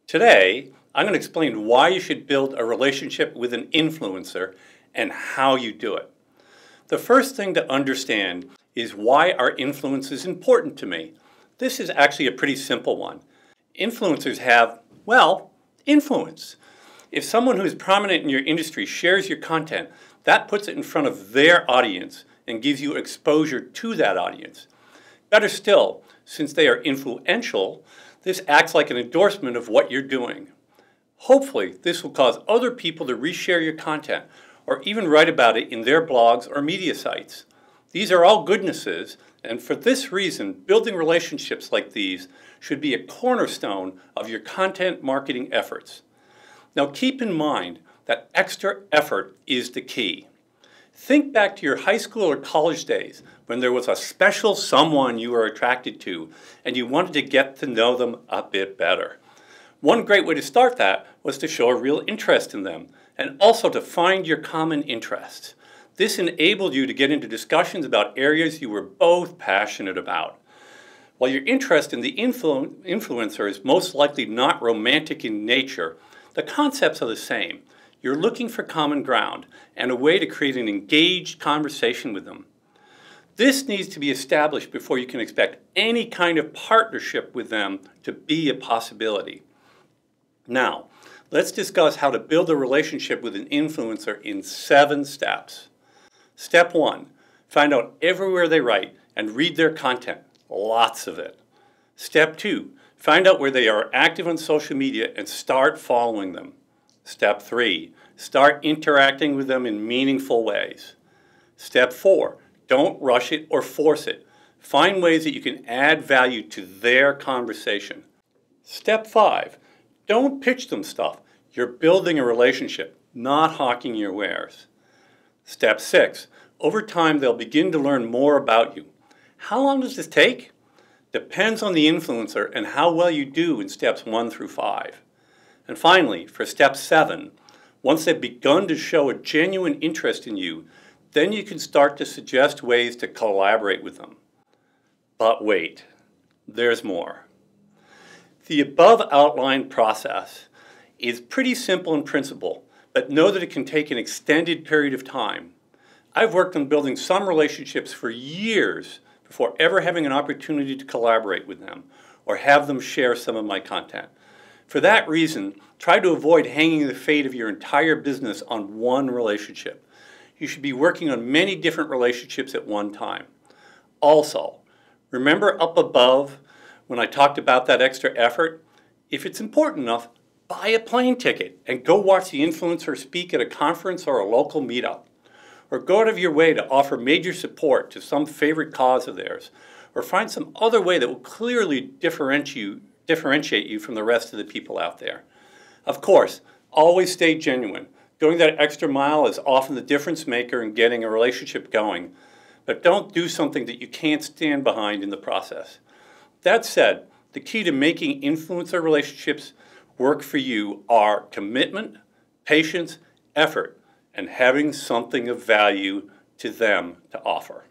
Today, I'm going to explain why you should build a relationship with an influencer and how you do it. The first thing to understand is why our influence is important to me. This is actually a pretty simple one. Influencers have, well, influence. If someone who is prominent in your industry shares your content, that puts it in front of their audience and gives you exposure to that audience. Better still, since they are influential, this acts like an endorsement of what you're doing. Hopefully, this will cause other people to reshare your content or even write about it in their blogs or media sites. These are all goodnesses, and for this reason, building relationships like these should be a cornerstone of your content marketing efforts. Now keep in mind that extra effort is the key. Think back to your high school or college days when there was a special someone you were attracted to and you wanted to get to know them a bit better. One great way to start that was to show a real interest in them and also to find your common interests. This enabled you to get into discussions about areas you were both passionate about. While your interest in the influencer is most likely not romantic in nature, the concepts are the same. You're looking for common ground and a way to create an engaged conversation with them. This needs to be established before you can expect any kind of partnership with them to be a possibility. Now, let's discuss how to build a relationship with an influencer in 7 steps. Step 1, find out everywhere they write and read their content, lots of it. Step 2, find out where they are active on social media and start following them. Step 3, start interacting with them in meaningful ways. Step 4, don't rush it or force it. Find ways that you can add value to their conversation. Step 5, don't pitch them stuff. You're building a relationship, not hawking your wares. Step 6, over time they'll begin to learn more about you. How long does this take? Depends on the influencer and how well you do in steps 1 through 5. And finally, for step 7, once they've begun to show a genuine interest in you, then you can start to suggest ways to collaborate with them. But wait, there's more. The above outlined process is pretty simple in principle, but know that it can take an extended period of time. I've worked on building some relationships for years before ever having an opportunity to collaborate with them or have them share some of my content. For that reason, try to avoid hanging the fate of your entire business on one relationship. You should be working on many different relationships at one time. Also, remember up above when I talked about that extra effort? If it's important enough, buy a plane ticket and go watch the influencer speak at a conference or a local meetup. Or go out of your way to offer major support to some favorite cause of theirs. Or find some other way that will clearly differentiate you from the rest of the people out there. Of course, always stay genuine. Going that extra mile is often the difference maker in getting a relationship going. But don't do something that you can't stand behind in the process. That said, the key to making influencer relationships work for you are commitment, patience, effort, and having something of value to them to offer.